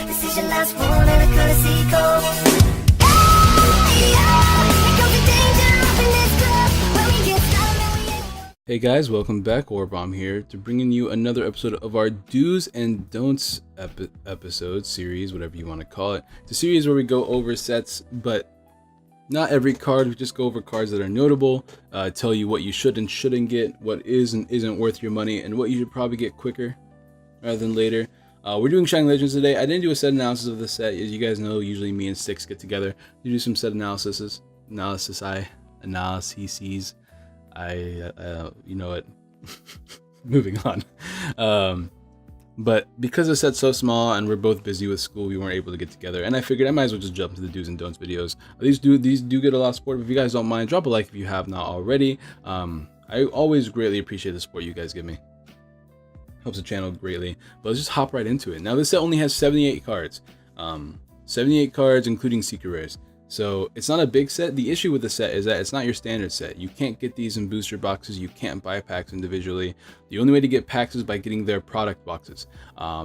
This is your last one and a courtesy call. Hey guys, welcome back. Aurabomb here to bringing you another episode of our Do's and Don'ts episode series, whatever you want to call it. It's a series where we go over sets, but not every card. We just go over cards that are notable, tell you what you should and shouldn't get, what is and isn't worth your money, and what you should probably get quicker rather than later. We're doing Shining Legends today. I didn't do a set analysis of the set. As you guys know, usually me and Sticks get together to do some set analyses. You know it. Moving on. But because the set's so small and we're both busy with school, we weren't able to get together. And I figured I might as well just jump to the do's and don'ts videos. These do get a lot of support. If you guys don't mind, drop a like if you have not already. I always greatly appreciate the support you guys give me. Helps the channel greatly. But let's just hop right into it. Now this set only has 78 cards. 78 cards including secret rares. So it's not a big set. The issue with the set is that it's not your standard set. You can't get these in booster boxes. You can't buy packs individually. The only way to get packs is by getting their product boxes.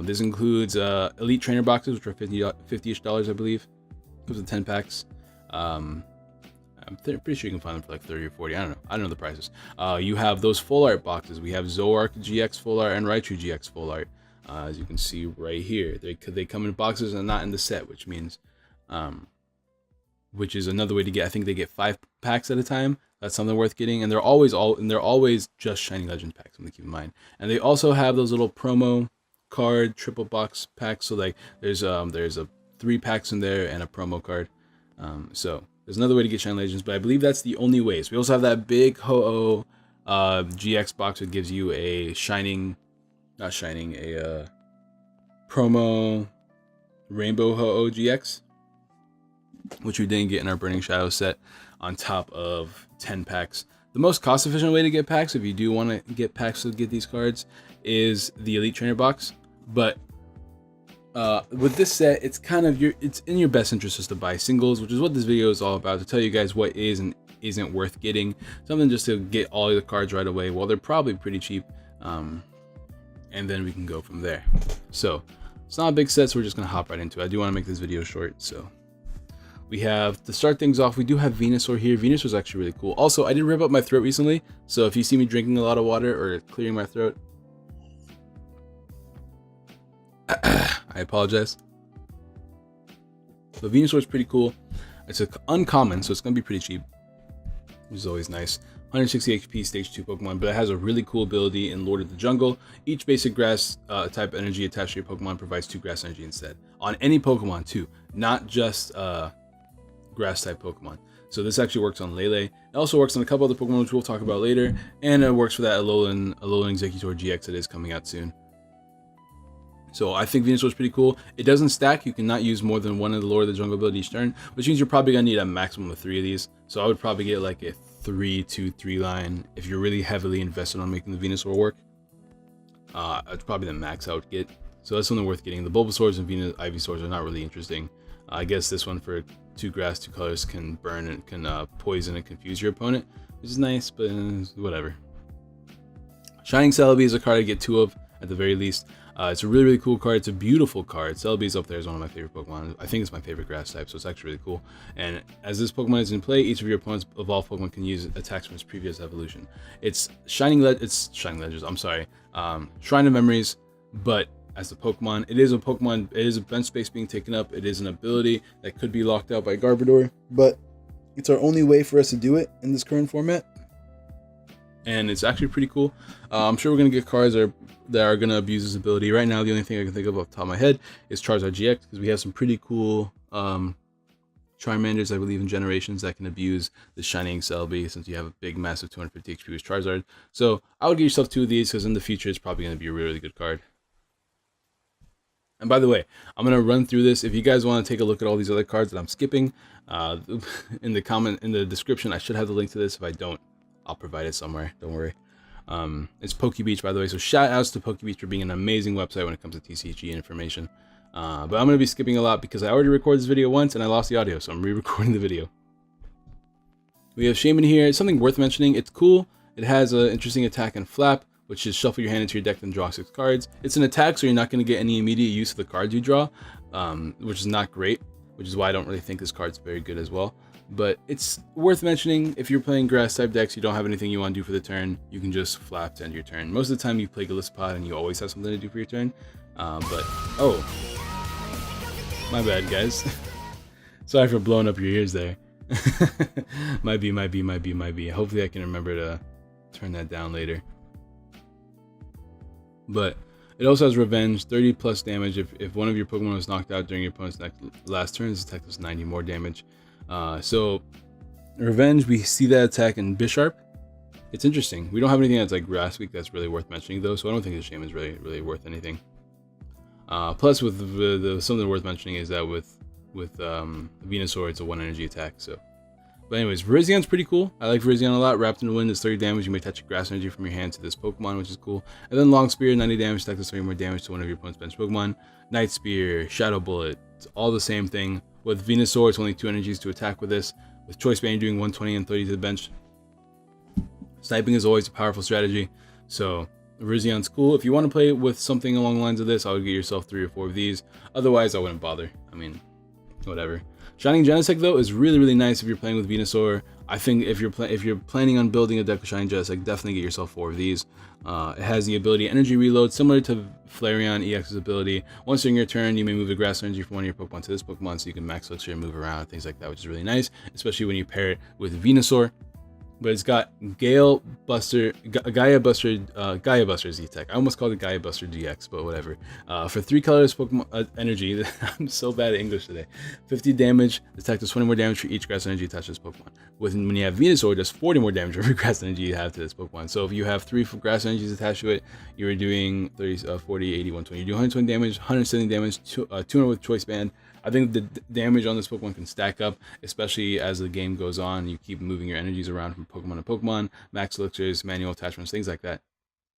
This includes elite trainer boxes, which are $50-ish, I believe. Comes with 10 packs. I'm pretty sure you can find them for like 30 or 40. I don't know the prices. You have those full art boxes. We have Zoroark GX full art and Raichu GX full art. As you can see right here, they come in boxes and not in the set, which means which is another way to get. I think they get 5 packs at a time. That's something worth getting, and they're always just Shining Legend packs. Something to keep in mind. And they also have those little promo card triple box packs. So like there's a 3 packs in there and a promo card. So there's another way to get Shining Legends, but I believe that's the only way. So we also have that big Ho-Oh GX box that gives you a promo Rainbow Ho-Oh GX, which we didn't get in our Burning Shadow set, on top of 10 packs. The most cost-efficient way to get packs, if you do want to get packs to get these cards, is the Elite Trainer box. But with this set, it's in your best interest just to buy singles, which is what this video is all about, to tell you guys what is and isn't worth getting. Something just to get all the cards right away. Well, they're probably pretty cheap, and then we can go from there. So it's not a big set, so we're just gonna hop right into it. I do want to make this video short, so. We have, to start things off, we do have Venusaur here. Venusaur is actually really cool. Also, I did rip up my throat recently, so if you see me drinking a lot of water or clearing my throat, I apologize. So Venusaur is pretty cool. It's uncommon, so it's going to be pretty cheap, which is always nice. 160 HP, stage 2 Pokemon, but it has a really cool ability in Lord of the Jungle. Each basic grass type energy attached to your Pokemon provides 2 grass energy instead. On any Pokemon too, not just grass type Pokemon. So this actually works on Lele. It also works on a couple other Pokemon, which we'll talk about later, and it works for that Alolan Exeggutor GX that is coming out soon. So I think Venusaur is pretty cool. It doesn't stack. You cannot use more than one of the Lord of the Jungle ability each turn, which means you're probably gonna need a maximum of 3 of these. So I would probably get like a 3-2-3 line if you're really heavily invested on making the Venusaur work. It's probably the max I would get. So that's something worth getting. The Bulbasaurs and Ivysaurs are not really interesting. I guess this one for 2 grass, 2 colors can burn and can poison and confuse your opponent, which is nice, but whatever. Shining Celebi is a card I get 2 of at the very least. It's a really, really cool card. It's a beautiful card. Celebi's up there is one of my favorite Pokemon. I think it's my favorite grass type, so it's actually really cool. And as this Pokemon is in play, each of your opponent's evolved Pokemon can use attacks from its previous evolution. It's Shining Legends, I'm sorry. Shrine of Memories, but as a Pokemon, it is a bench space being taken up. It is an ability that could be locked out by Garbodor, but it's our only way for us to do it in this current format. And it's actually pretty cool. I'm sure we're going to get cards that are going to abuse this ability. Right now, the only thing I can think of off the top of my head is Charizard GX, because we have some pretty cool Charmanders, I believe, in Generations that can abuse the Shining Celebi, since you have a big, massive 250 HP with Charizard. So I would give yourself 2 of these, because in the future, it's probably going to be a really, really good card. And by the way, I'm going to run through this. If you guys want to take a look at all these other cards that I'm skipping, in the description, I should have the link to this. If I don't, I'll provide it somewhere. Don't worry. It's PokeBeach, by the way. So shout outs to PokeBeach for being an amazing website when it comes to TCG information. But I'm going to be skipping a lot because I already recorded this video once and I lost the audio. So I'm re-recording the video. We have Shaman here. It's something worth mentioning. It's cool. It has an interesting attack and flap, which is shuffle your hand into your deck and draw 6 cards. It's an attack, so you're not going to get any immediate use of the cards you draw, which is not great, which is why I don't really think this card's very good as well. But it's worth mentioning, if you're playing grass type decks, you don't have anything you want to do for the turn, you can just flap to end your turn. Most of the time you play Gallipod and you always have something to do for your turn. Oh, my bad, guys. Sorry for blowing up your ears there. might be. Hopefully I can remember to turn that down later. But it also has Revenge, 30 plus damage. If one of your Pokemon was knocked out during your opponent's last turn, this attack does 90 more damage. So Revenge, we see that attack in Bisharp. It's interesting. We don't have anything that's like Grass Week that's really worth mentioning though, so I don't think the Shame is really worth anything. Plus with something worth mentioning is that with Venusaur, it's a 1 energy attack. So, but anyways, Virizian's pretty cool. I like Virizion a lot. Wrapped in the Wind is 30 damage. You may attach a grass energy from your hand to this Pokemon, which is cool. And then Long Spear, 90 damage. Attack does 30 more damage to one of your opponent's bench Pokemon. Night Spear, Shadow Bullet, it's all the same thing. With Venusaur, it's only 2 energies to attack with this. With Choice Band, you're doing 120 and 30 to the bench. Sniping is always a powerful strategy. So Virizian's cool. If you want to play with something along the lines of this, I would get yourself 3 or 4 of these. Otherwise, I wouldn't bother. I mean, whatever. Shining Genesect though is really nice if you're playing with Venusaur. I think if you're planning on building a deck with Shining Genesect, definitely get yourself 4 of these. It has the ability Energy Reload, similar to Flareon EX's ability. Once during your turn, you may move a grass energy from one of your Pokemon to this Pokemon, so you can max Elixir and move around, things like that, which is really nice, especially when you pair it with Venusaur. But it's got Gaia Buster Z Tech. I almost called it Gaia Buster GX, but whatever. For 3 colors Pokemon energy, I'm so bad at English today. 50 damage. This attack does 20 more damage for each grass energy attached to this Pokemon. When you have Venusaur, it does 40 more damage for every grass energy you have to this Pokemon. So if you have 3 grass energies attached to it, you're doing 30, 40, 80, 120. You're doing 120 damage, 170 damage, 200 with Choice Band. I think the damage on this Pokemon can stack up, especially as the game goes on. You keep moving your energies around from Pokemon to Pokemon, max elixirs, manual attachments, things like that.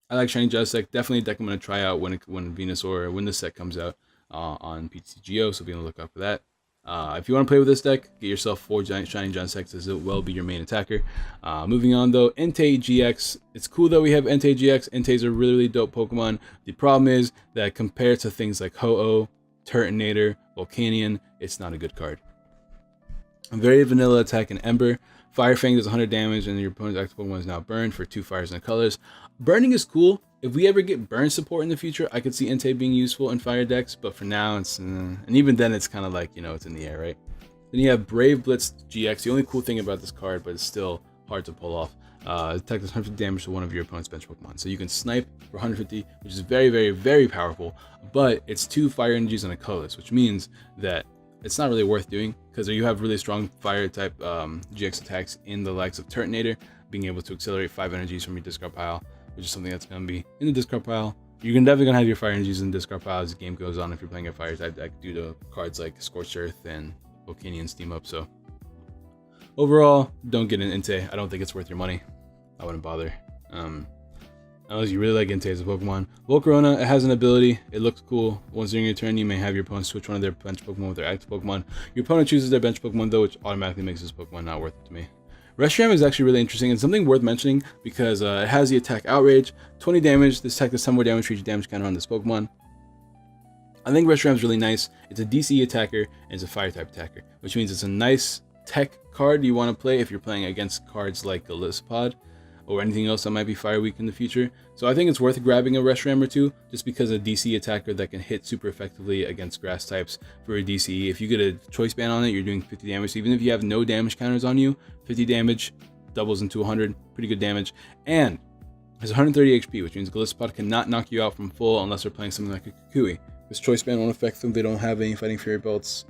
I like Shiny Genesect. Definitely a deck I'm going to try out when Venusaur, when this set comes out on PTCGO, so be on the lookout for that. If you want to play with this deck, get yourself 4 giant Shiny Genesects, as it will be your main attacker. Moving on though, Entei GX. It's cool that we have Entei GX. Entei's a really dope Pokemon. The problem is that compared to things like Ho-Oh, Turtonator, Volcanion, it's not a good card. A very vanilla attack in Ember. Fire Fang does 100 damage and your opponent's active Pokemon is now burned for 2 fires and colors. Burning is cool. If we ever get burn support in the future, I could see Entei being useful in fire decks, but for now, it's and even then it's kind of like, you know, it's in the air, right? Then you have Brave Blitz GX. The only cool thing about this card, but it's still hard to pull off. Attack does 150 damage to one of your opponent's bench Pokemon. So you can snipe for 150, which is very powerful, but it's 2 fire energies and a colorless, which means that it's not really worth doing, because you have really strong fire type GX attacks in the likes of Turtonator, being able to accelerate 5 energies from your discard pile, which is something that's going to be in the discard pile. You're definitely going to have your fire energies in the discard pile as the game goes on if you're playing a fire type deck due to cards like Scorched Earth and Volcanion Steam Up. So overall, don't get an Entei. I don't think it's worth your money. I wouldn't bother. Unless you really like Entei as a Pokemon. Volcarona, it has an ability. It looks cool. Once during your turn, you may have your opponent switch one of their bench Pokemon with their active Pokemon. Your opponent chooses their bench Pokemon though, which automatically makes this Pokemon not worth it to me. Reshiram is actually really interesting and something worth mentioning because it has the attack Outrage, 20 damage. This attack does 10 more damage for each damage counter on this Pokemon. I think Reshiram is really nice. It's a DC attacker and it's a fire type attacker, which means it's a nice tech card you want to play if you're playing against cards like Gallipod or anything else that might be fire weak in the future. So I think it's worth grabbing a Reshiram or 2 just because a DC attacker that can hit super effectively against grass types for a DC. If you get a Choice Band on it, you're doing 50 damage. So even if you have no damage counters on you, 50 damage doubles into 100, pretty good damage. And has 130 HP, which means Gallipod cannot knock you out from full unless they're playing something like a Kukui. This Choice Band won't affect them. They don't have any Fighting Fury belts,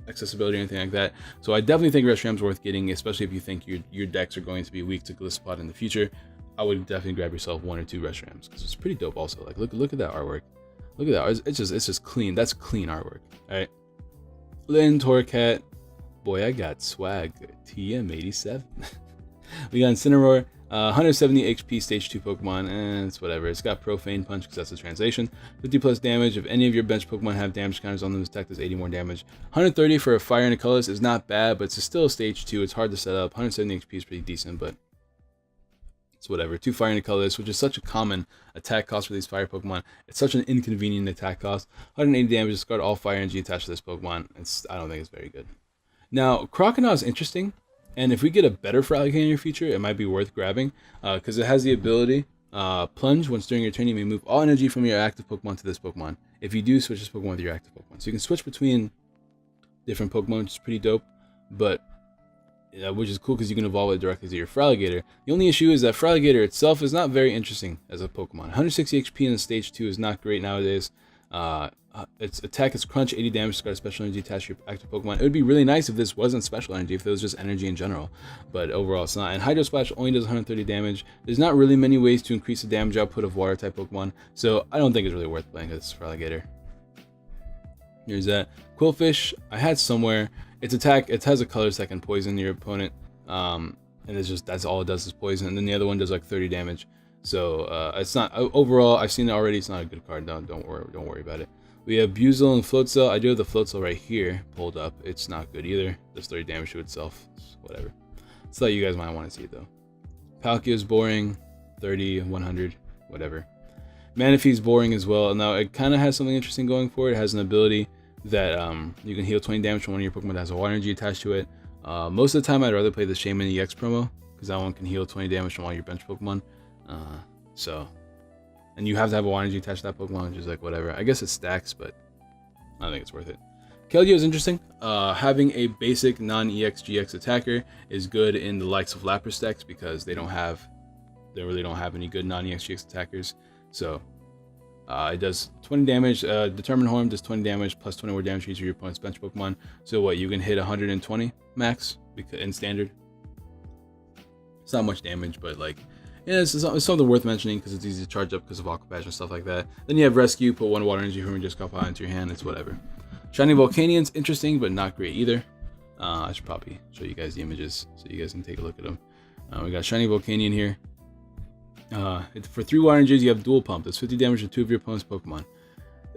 accessibility or anything like that. So I definitely think Reshiram's worth getting, especially if you think your decks are going to be weak to Gallipod in the future. I would definitely grab yourself 1 or 2 Reshirams because it's pretty dope also. Like look at that artwork. Look at that. It's just clean. That's clean artwork. Alright. Lynn Torcat. Boy, I got swag. TM87. We got Incineroar. 170 HP stage 2 Pokemon, and it's whatever. It's got Profane Punch because that's the translation. 50 plus damage. If any of your bench Pokemon have damage counters on them, this attack does 80 more damage. 130 for a fire and a colorless is not bad, but it's still a stage 2. It's hard to set up. 170 HP is pretty decent, but It's whatever. 2 fire and a colorless, which is such a common attack cost for these fire Pokemon. It's such an inconvenient attack cost. 180 damage, discard all fire energy attached to this Pokemon. I don't think it's very good. Now, Crocodile is interesting, and if we get a better Feraligatr in your future, it might be worth grabbing, because it has the ability, Plunge. Once during your turn, you may move all energy from your active Pokemon to this Pokemon. If you do, switch this Pokemon with your active Pokemon. So you can switch between different Pokemon, which is pretty dope, but which is cool because you can evolve it directly to your Feraligatr. The only issue is that Feraligatr itself is not very interesting as a Pokemon. 160 HP in stage 2 is not great nowadays. Its attack is crunch, 80 damage, it's got a special energy attached to your active Pokemon. It would be really nice if this wasn't special energy, if it was just energy in general, but overall it's not. And Hydro Splash only does 130 damage. There's not really many ways to increase the damage output of water type Pokemon, so I don't think it's really worth playing this Feraligatr. Here's that. Quillfish, I had somewhere. Its attack, it has a color that can poison your opponent, and it's just, that's all it does is poison. And then the other one does like 30 damage. So it's not, overall, I've seen it already. It's not a good card. Don't worry about it. We have Buizel and Floatzel. I do have the Floatzel right here pulled up. It's not good either. Does 30 damage to itself. It's whatever. It's like you guys might want to see it though. Palkia is boring. 30, 100, whatever. Manaphy is boring as well. Now it kind of has something interesting going for it. It has an ability that you can heal 20 damage from one of your Pokemon that has a water energy attached to it. Most of the time I'd rather play the Shaman EX promo, because that one can heal 20 damage from all your bench Pokemon. And you have to have a water energy attached to that Pokemon, which is like whatever. I guess it stacks, but I don't think it's worth it. Keldeo is interesting. Having a basic non-EX GX attacker is good in the likes of Lapras decks, because they really don't have any good non-EX GX attackers. So it does 20 damage. Determined Horn does 20 damage plus 20 more damage to each of your opponent's bench Pokemon. So what, you can hit 120 max in standard. It's not much damage, but like, yeah, it's something worth mentioning because it's easy to charge up because of Aqua Patch and stuff like that. Then you have Rescue, put 1 water energy from your discard pile into your hand. It's whatever. Shiny Volcanian's interesting, but not great either. I should probably show you guys the images so you guys can take a look at them. We got Shiny Volcanian here. For 3 water energies, you have Dual Pump. That's 50 damage to 2 of your opponent's Pokemon.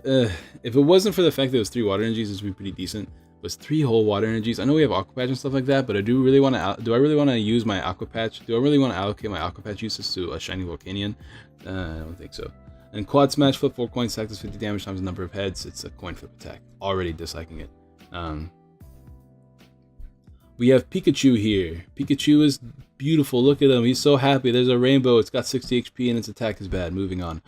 If it wasn't for the fact that it was 3 water energies, this would be pretty decent. But it's 3 whole water energies. I know we have Aqua Patch and stuff like that, but I do really want to. Do I really want to use my Aqua Patch? Do I really want to allocate my Aqua Patch uses to a Shiny Volcanion? I don't think so. And Quad Smash, flip 4 coins, stack does 50 damage times the number of heads. It's a coin flip attack. Already disliking it. We have Pikachu here. Pikachu is beautiful. Look at him. He's so happy. There's a rainbow. It's got 60 HP and its attack is bad. Moving on.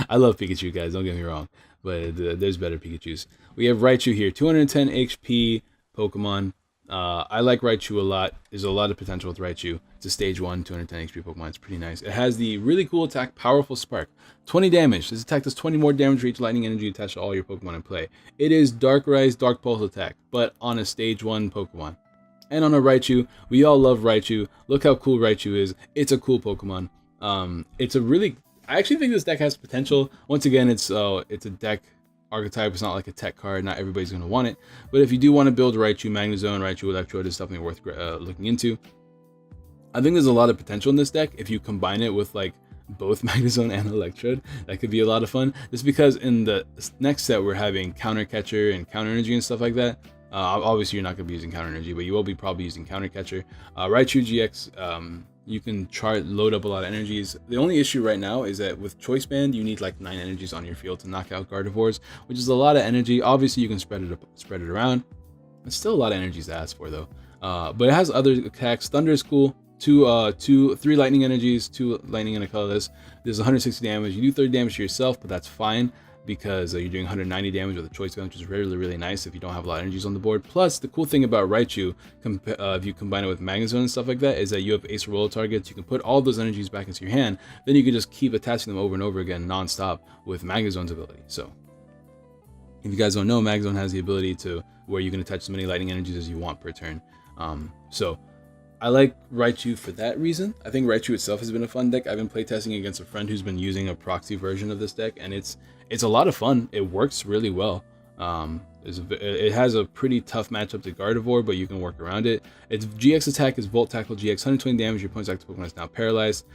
I love Pikachu, guys. Don't get me wrong. But there's better Pikachus. We have Raichu here. 210 HP Pokemon. I like Raichu a lot. There's a lot of potential with Raichu. It's a stage 1, 210 HP Pokemon. It's pretty nice. It has the really cool attack, Powerful Spark. 20 damage. This attack does 20 more damage for each lightning energy attached to all your Pokemon in play. It is Dark Rise, Dark Pulse attack, but on a stage 1 Pokemon. And on a Raichu. We all love Raichu. Look how cool Raichu is. It's a cool Pokemon. I actually think this deck has potential. Once again, it's a deck archetype. It's not like a tech card. Not everybody's going to want it. But if you do want to build Raichu, Magnezone, Raichu Electrode is something worth looking into. I think there's a lot of potential in this deck if you combine it with like both Magnezone and Electrode. That could be a lot of fun. Just because in the next set we're having Counter Catcher and Counter Energy and stuff like that. Obviously you're not going to be using Counter Energy, but you will be probably using Counter Catcher. Raichu GX, you can load up a lot of energies. The only issue right now is that with Choice Band, you need like 9 energies on your field to knock out Gardevoirs, which is a lot of energy. Obviously, you can spread it around. It's still a lot of energies to ask for though. But it has other attacks. Thunder is cool. 3 lightning energies, 2 lightning and a colorless. There's 160 damage. You do 30 damage to yourself, but that's fine, because you're doing 190 damage with a Choice Band, which is really nice if you don't have a lot of energies on the board. Plus, the cool thing about Raichu, if you combine it with Magnezone and stuff like that, is that you have Ace Roller targets. You can put all those energies back into your hand. Then you can just keep attaching them over and over again non-stop with Magnezone's ability. So, if you guys don't know, Magnezone has the ability to where you can attach as many lightning energies as you want per turn. So, I like Raichu for that reason. I think Raichu itself has been a fun deck. I've been playtesting against a friend who's been using a proxy version of this deck, and it's a lot of fun. It works really well. It has a pretty tough matchup to Gardevoir, but you can work around it. Its GX attack is Volt Tackle GX, 120 damage. Your opponent's active Pokemon is now paralyzed.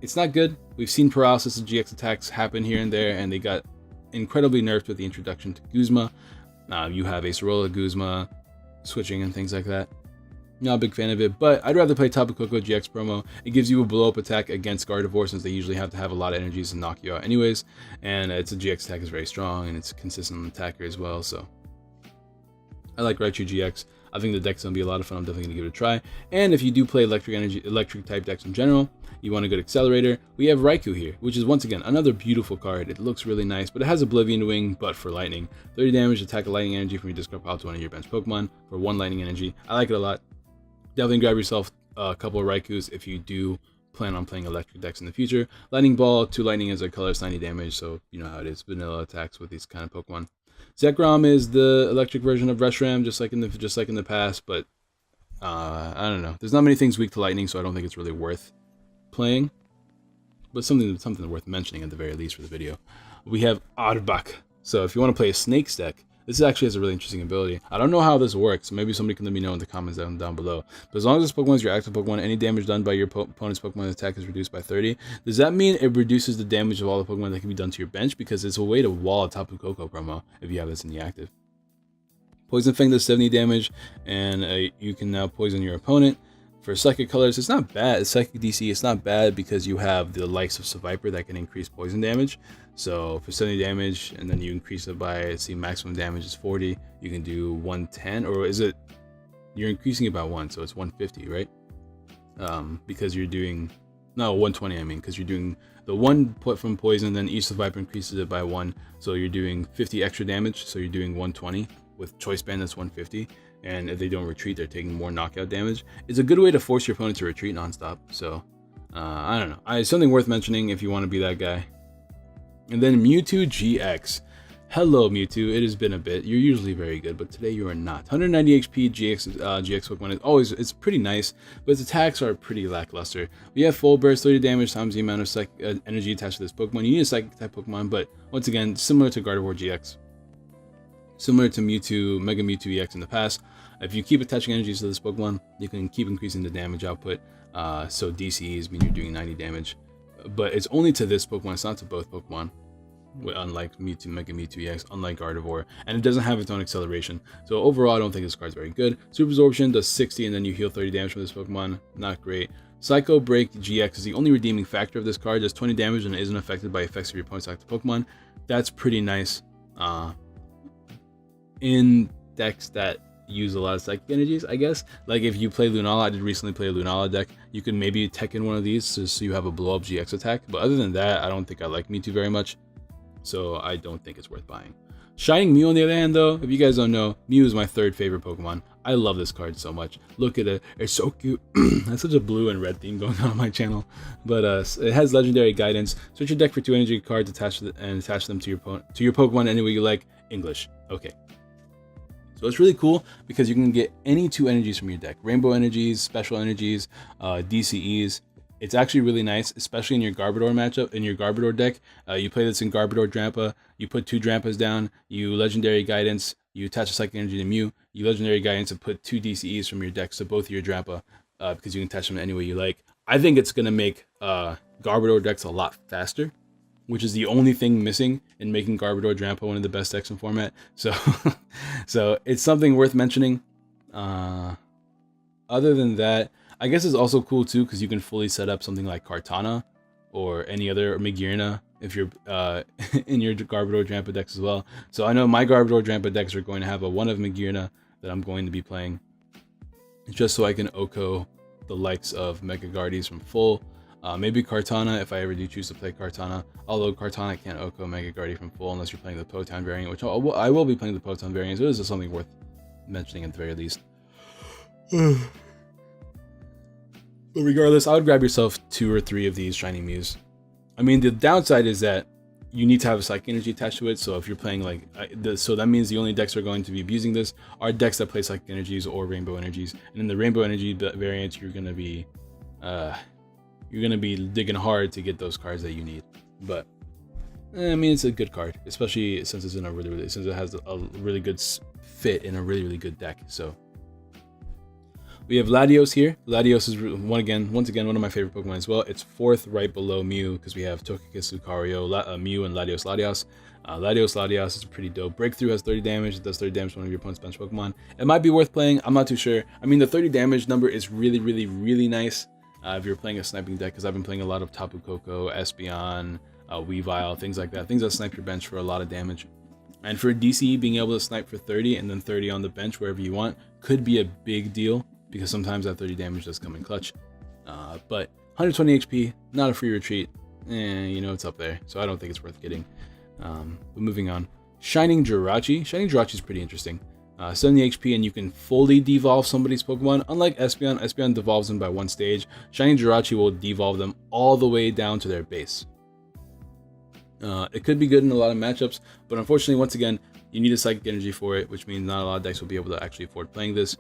It's not good. We've seen paralysis of GX attacks happen here and there, and they got incredibly nerfed with the introduction to Guzma. You have Acerola, Guzma, switching and things like that. Not a big fan of it, but I'd rather play Tapu Koko GX promo. It gives you a blow-up attack against Gardevoir since they usually have to have a lot of energies to knock you out anyways. And it's a GX attack is very strong and it's a consistent attacker as well, so I like Raichu GX. I think the deck's gonna be a lot of fun. I'm definitely gonna give it a try. And if you do play electric type decks in general, you want a good accelerator, we have Raikou here, which is once again another beautiful card. It looks really nice, but it has Oblivion Wing, but for lightning. 30 damage, attack a lightning energy from your discard pile to one of your bench Pokemon for 1 lightning energy. I like it a lot. Definitely grab yourself a couple of Raikous if you do plan on playing electric decks in the future. Lightning Ball, 2 lightning as a color, 90 damage, so you know how it is. Vanilla attacks with these kind of Pokemon. Zekrom is the electric version of Reshiram, just like in the past, but I don't know. There's not many things weak to lightning, so I don't think it's really worth playing. But something worth mentioning at the very least for the video. We have Arbok. So if you want to play a Snakes deck, this actually has a really interesting ability. I don't know how this works. Maybe somebody can let me know in the comments down below. But as long as this Pokemon is your active Pokemon, any damage done by your opponent's Pokemon attack is reduced by 30. Does that mean it reduces the damage of all the Pokemon that can be done to your bench? Because it's a way to wall a Tapu Koko promo if you have this in the active. Poison Fang does 70 damage, and you can now poison your opponent. For Psychic Colors, it's not bad. Psychic DC, it's not bad because you have the likes of Seviper that can increase poison damage. So for 70 damage, and then you increase it by, let's see, maximum damage is 40. You can do 110, or is it? You're increasing it by 1, so it's 150, right? Because you're doing 120. I mean, because you're doing the 1 put from poison, then each Seviper increases it by 1, so you're doing 50 extra damage. So you're doing 120 with Choice Band. That's 150. And if they don't retreat, they're taking more knockout damage. It's a good way to force your opponent to retreat nonstop. So, I don't know. It's something worth mentioning if you want to be that guy. And then Mewtwo GX. Hello, Mewtwo. It has been a bit. You're usually very good, but today you are not. 190 HP GX Pokemon it's pretty nice, but its attacks are pretty lackluster. We have Full Burst, 30 damage times the amount of energy attached to this Pokemon. You need a Psychic type Pokemon, but once again, similar to Gardevoir GX. Similar to Mewtwo, Mega Mewtwo EX in the past, if you keep attaching energies to this Pokemon, you can keep increasing the damage output. So DCEs mean you're doing 90 damage. But it's only to this Pokemon, it's not to both Pokemon. Unlike Mewtwo, Mega Mewtwo EX, unlike Gardevoir. And it doesn't have its own acceleration. So overall, I don't think this card's very good. Super Absorption does 60 and then you heal 30 damage from this Pokemon. Not great. Psycho Break GX is the only redeeming factor of this card. Does 20 damage and isn't affected by effects of your opponent's active Pokemon. That's pretty nice. In decks that use a lot of psychic energies, I guess. Like if you play Lunala, I did recently play a Lunala deck, you could maybe tech in one of these so you have a blow up GX attack. But other than that, I don't think I like Mewtwo very much. So I don't think it's worth buying. Shining Mew on the other hand though, if you guys don't know, Mew is my 3rd favorite Pokemon. I love this card so much. Look at it, it's so cute. That's such a blue and red theme going on my channel. But it has legendary guidance. Switch your deck for 2 energy cards, attach them to your Pokemon any way you like. English. Okay. So it's really cool because you can get any 2 energies from your deck. Rainbow energies, special energies, DCEs. It's actually really nice, especially in your Garbodor matchup, in your Garbodor deck. You play this in Garbodor Drampa, you put 2 Drampas down, you Legendary Guidance, you attach a Psychic Energy to Mew, you Legendary Guidance and put 2 DCEs from your deck, so both of your Drampa, because you can attach them any way you like. I think it's going to make Garbodor decks a lot faster, which is the only thing missing in making Garbodor Drampa one of the best decks in format. So, so it's something worth mentioning. Other than that, I guess it's also cool too because you can fully set up something like Kartana or any other Magearna if you're in your Garbodor Drampa decks as well. So I know my Garbodor Drampa decks are going to have a one of Magearna that I'm going to be playing, just so I can Oko the likes of Mega Guardies from full. Maybe Kartana if I ever do choose to play Kartana. Although Kartana can't Oko Mega Guardi from full unless you're playing the Potown variant, which I will be playing the Potown variant, so this is something worth mentioning at the very least. But regardless, I would grab yourself 2 or 3 of these shiny Mews. I mean, the downside is that you need to have a Psychic Energy attached to it. So if you're playing like so that means the only decks are going to be abusing this are decks that play Psychic Energies or Rainbow Energies. And in the Rainbow Energy variant, you're gonna be digging hard to get those cards that you need. But I mean, it's a good card, especially since it's in since it has a really good fit in a really good deck. So We have Latios here. Latios is once again one of my favorite Pokemon as well. It's 4th right below Mew because we have Togekiss, Lucario, Mew, and Latios. Latios is pretty dope. Breakthrough has 30 damage. It does 30 damage to one of your opponent's bench Pokemon. It might be worth playing. I'm not too sure. I mean, the 30 damage number is really nice if you're playing a sniping deck, because I've been playing a lot of Tapu Koko, Espeon, Weavile, things like that. Things that snipe your bench for a lot of damage. And for DCE, being able to snipe for 30 and then 30 on the bench wherever you want could be a big deal, because sometimes that 30 damage does come in clutch. But 120 HP, not a free retreat. You know, it's up there, so I don't think it's worth getting. But moving on. Shining Jirachi. Shining Jirachi is pretty interesting. 70 HP and you can fully devolve somebody's Pokemon. Unlike Espeon, Espeon devolves them by one stage. Shining Jirachi will devolve them all the way down to their base. It could be good in a lot of matchups, but unfortunately, once again, you need a Psychic Energy for it, which means not a lot of decks will be able to actually afford playing this.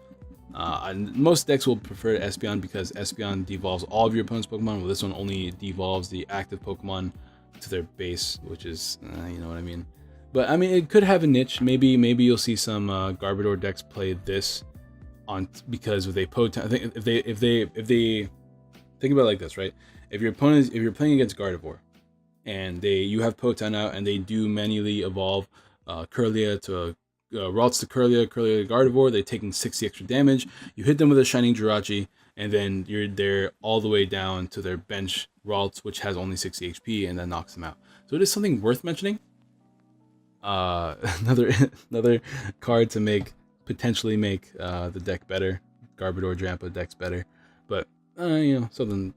And most decks will prefer Espeon because Espeon devolves all of your opponent's Pokemon, while this one only devolves the active Pokemon to their base, which is, you know what I mean. But I mean, it could have a niche. Maybe you'll see some Garbodor decks play this on, because if they if they think about it like this, right? If you're playing against Gardevoir, and you have Potan out, and they do manually evolve Kirlia to Ralts to Kirlia to Gardevoir, they're taking 60 extra damage. You hit them with a Shining Jirachi, and then you're there all the way down to their bench Ralts, which has only 60 HP, and that knocks them out. So it is something worth mentioning. Another card to potentially make the deck better. Garbodor Drampa decks better, but you know, something,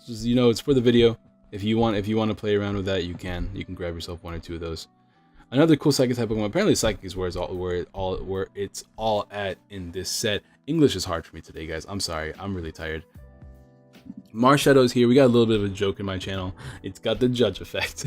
you know, it's for the video. If you want to play around with that, you can grab yourself one or two of those. Another cool Psychic type Pokemon. Apparently, Psychic is where it's all at in this set. English is hard for me today, guys. I'm sorry. I'm really tired. Marshadow's here. We got a little bit of a joke in my channel. It's got the Judge effect.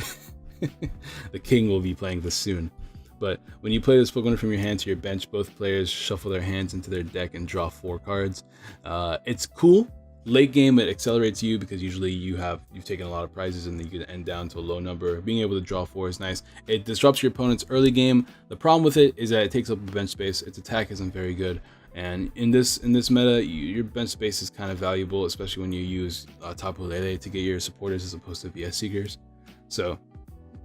The King will be playing this soon. But when you play this Pokemon from your hand to your bench, both players shuffle their hands into their deck and draw 4 cards. It's cool. Late game, it accelerates you because usually you've taken a lot of prizes and then you can end down to a low number. Being able to draw 4 is nice. It disrupts your opponent's early game. The problem with it is that it takes up bench space. Its attack isn't very good, and in this meta, your bench space is kind of valuable, especially when you use Tapu Lele to get your supporters as opposed to VS Seekers. So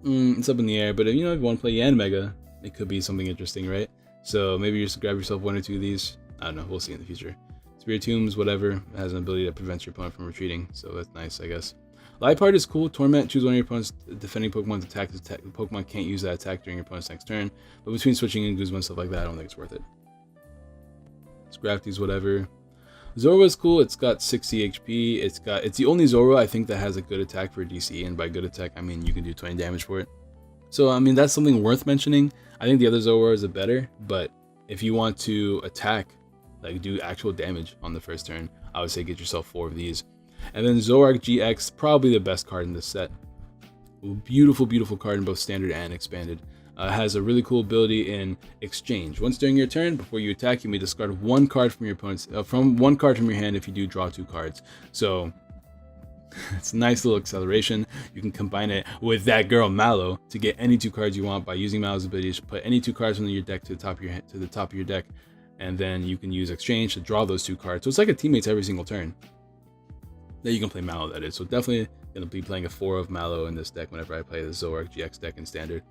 it's up in the air. But if you want to play Yanmega, it could be something interesting, right? So maybe you just grab yourself 1 or 2 of these. I don't know. We'll see in the future. Spirit Tombs, whatever, has an ability that prevents your opponent from retreating, so that's nice, I guess. Liepard is cool. Torment, choose one of your opponent's defending Pokemon's attack. The Pokemon can't use that attack during your opponent's next turn, but between switching and Guzma and stuff like that, I don't think it's worth it. Scrafty's whatever. Zorba's cool. It's got 60 HP. It's the only Zorba I think that has a good attack for DC, and by good attack, I mean you can do 20 damage for it. So, I mean, that's something worth mentioning. I think the other Zorba are better, but if you want to attack, like do actual damage on the first turn, I would say get yourself 4 of these. And then Zoroark GX, probably the best card in this set. Beautiful card in both standard and expanded. Has a really cool ability in exchange. Once during your turn, before you attack, you may discard 1 card from your opponent's one card from your hand. If you do, draw 2 cards. So it's a nice little acceleration. You can combine it with that girl Mallow to get any 2 cards you want by using Mallow's ability to put any 2 cards from your deck to the top of your deck. And then you can use exchange to draw those 2 cards. So it's like a teammate's every single turn. Then you can play Mallow, that is. So definitely going to be playing a 4 of Mallow in this deck whenever I play the Zoroark GX deck in standard.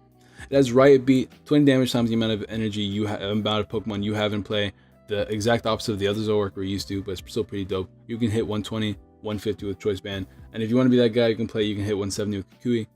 It has Riot Beat, 20 damage times the amount of energy amount of Pokemon you have in play. The exact opposite of the other Zoroark we're used to, but it's still pretty dope. You can hit 120, 150 with Choice Band. And if you want to be that guy, you can hit 170 with Kukui.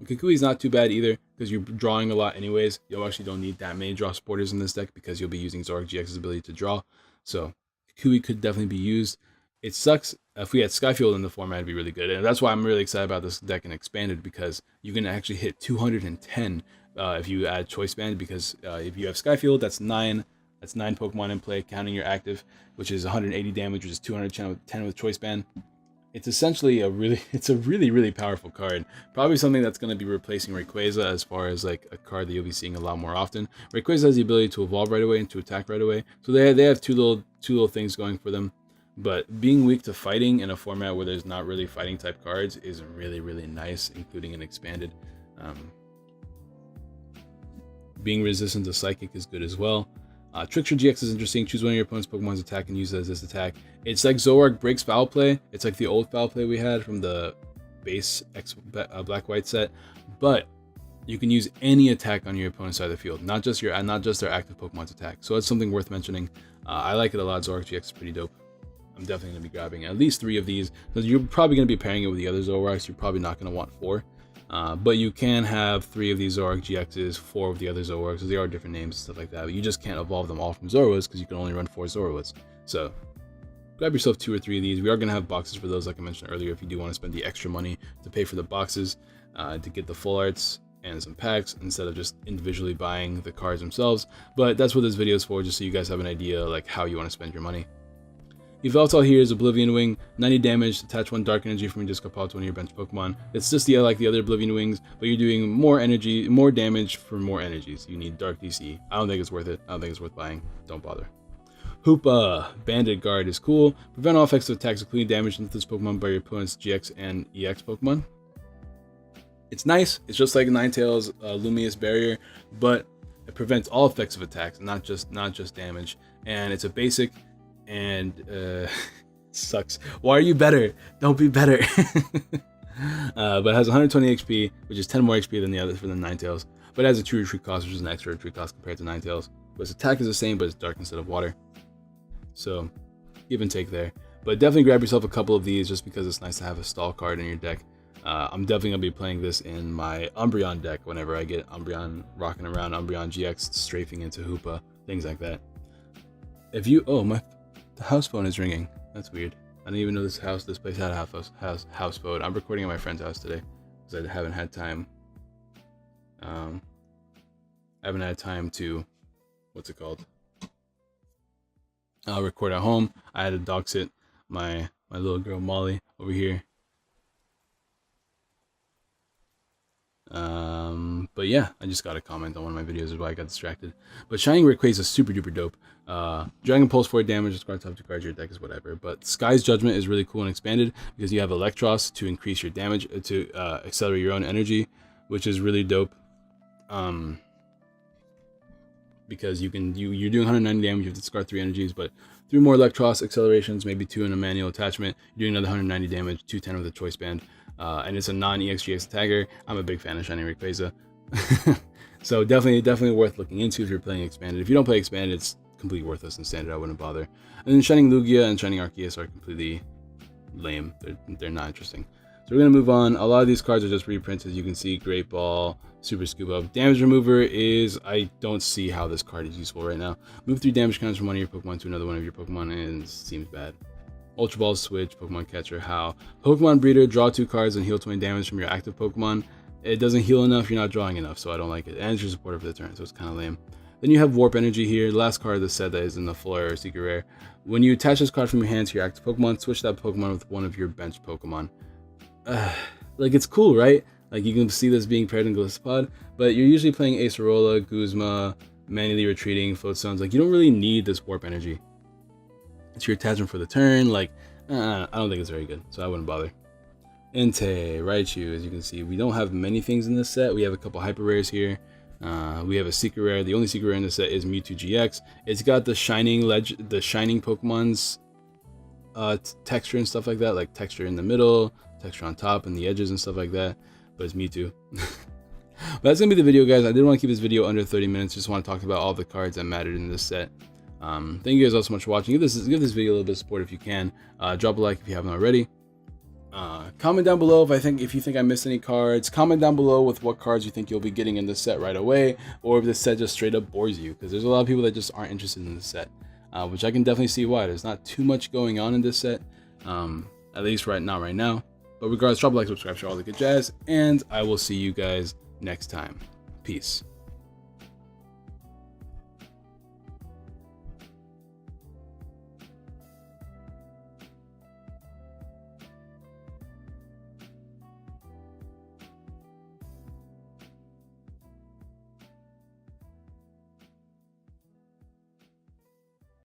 Kukui is not too bad either, because you're drawing a lot anyways. You actually don't need that many draw supporters in this deck because you'll be using Zoroark GX's ability to draw. So Kukui could definitely be used. It sucks. If we had Skyfield in the format, it'd be really good. And that's why I'm really excited about this deck in Expanded, because you can actually hit 210 if you add Choice Band, because if you have Skyfield, that's 9 Pokemon in play, counting your active, which is 180 damage, which is 210 with Choice Band. It's essentially a really powerful card. Probably something that's going to be replacing Rayquaza as far as like a card that you'll be seeing a lot more often. Rayquaza has the ability to evolve right away and to attack right away, so they have two little things going for them. But being weak to fighting in a format where there's not really fighting type cards is really nice, including an expanded. Being resistant to Psychic is good as well. Trickster GX is interesting. Choose one of your opponent's Pokemon's attack and use it as this attack. It's like Zoroark breaks foul play. It's like the old foul play we had from the base black-white set, but you can use any attack on your opponent's side of the field, not just their active Pokemon's attack. So that's something worth mentioning. I like it a lot. Zoroark GX is pretty dope. I'm definitely going to be grabbing at least 3 of these, because you're probably going to be pairing it with the other Zoroarks. You're probably not going to want 4. But you can have 3 of these Zoroark GXs, 4 of the other Zoroarks, so they are different names and stuff like that. But you just can't evolve them all from Zorowoods, because you can only run 4 Zorowoods. So grab yourself 2 or 3 of these. We are going to have boxes for those, like I mentioned earlier, if you do want to spend the extra money to pay for the boxes, to get the full arts and some packs, instead of just individually buying the cards themselves. But that's what this video is for, just so you guys have an idea like how you want to spend your money. Yveltal here is Oblivion Wing, 90 damage, attach 1 dark energy from your discard pile to one of your bench Pokemon. It's just like the other Oblivion Wings, but you're doing more energy, more damage for more energies. You need dark DC. I don't think it's worth it. I don't think it's worth buying. Don't bother. Hoopa, Bandit Guard is cool. Prevent all effects of attacks including damage into this Pokemon by your opponent's GX and EX Pokemon. It's nice. It's just like Ninetales Lumious Barrier, but it prevents all effects of attacks, not just damage. And it's a basic. And sucks. Why are you better? Don't be better. But it has 120 HP, which is 10 more HP than the other for the Ninetales. But it has a 2 retreat cost, which is an extra retreat cost compared to Ninetales. But its attack is the same, but it's dark instead of water. So give and take there. But definitely grab yourself a couple of these, just because it's nice to have a stall card in your deck. I'm definitely gonna be playing this in my Umbreon deck whenever I get Umbreon rocking around, Umbreon GX strafing into Hoopa, things like that. If you the house phone is ringing. That's weird. I didn't even know this place had a house phone. I'm recording at my friend's house today because I haven't had time. I haven't had time to, what's it called? I'll record at home. I had to dog sit my little girl Molly over here. But yeah, I just got a comment on one of my videos, is why I got distracted. But Shining Rayquaza is super duper dope. Dragon Pulse for damage, discard top 2 cards your deck is whatever. But Sky's Judgment is really cool and expanded, because you have Electros to increase your damage, to accelerate your own energy, which is really dope. Because you're doing 190 damage, you have to discard 3 energies, but 3 more Electros accelerations, maybe 2 in a manual attachment, you're doing another 190 damage, 210 with a choice band. And it's a non-EXGX tagger. I'm a big fan of Shining Rayquaza. So definitely worth looking into if you're playing expanded. If you don't play expanded, it's completely worthless, and standard I wouldn't bother. And then Shining Lugia and Shining Arceus are completely lame. They're not interesting. So we're gonna move on. A lot of these cards are just reprints, as you can see. Great Ball, Super Scoop Up. Damage Remover is, I don't see how this card is useful right now. Move 3 damage counters from one of your Pokemon to another one of your Pokemon, and it seems bad. Ultra Ball Switch, Pokemon Catcher, How. Pokemon Breeder, draw 2 cards and heal 20 damage from your active Pokemon. It doesn't heal enough, you're not drawing enough, so I don't like it. And it's your supporter for the turn, so it's kind of lame. Then you have Warp Energy here, the last card of the set that is in the full or secret rare. When you attach this card from your hand to your active Pokemon, switch that Pokemon with one of your bench Pokemon. Like, it's cool, right? Like, you can see this being paired in Gliscod, but you're usually playing Acerola, Guzma, manually retreating, Float Stones. Like, you don't really need this Warp Energy. It's your attachment for the turn. Like, I don't think it's very good, so I wouldn't bother. Entei, Raichu, as you can see, we don't have many things in this set. We have a couple hyper rares here. We have a secret rare. The only secret rare in this set is Mewtwo GX. It's got the shining Pokemon's texture and stuff like that, like texture in the middle, texture on top and the edges and stuff like that. But it's Mewtwo. But that's gonna be the video, guys. I did want to keep this video under 30 minutes. Just want to talk about all the cards that mattered in this set. Thank you guys all so much for watching. Give this video a little bit of support if you can. Drop a like if you haven't already. Comment down below if you think I missed any cards. Comment down below with what cards you think you'll be getting in this set right away, or if this set just straight up bores you, because there's a lot of people that just aren't interested in this set, which I can definitely see why. There's not too much going on in this set, at least right now. But regardless, drop a like, subscribe, share all the good jazz, and I will see you guys next time. Peace.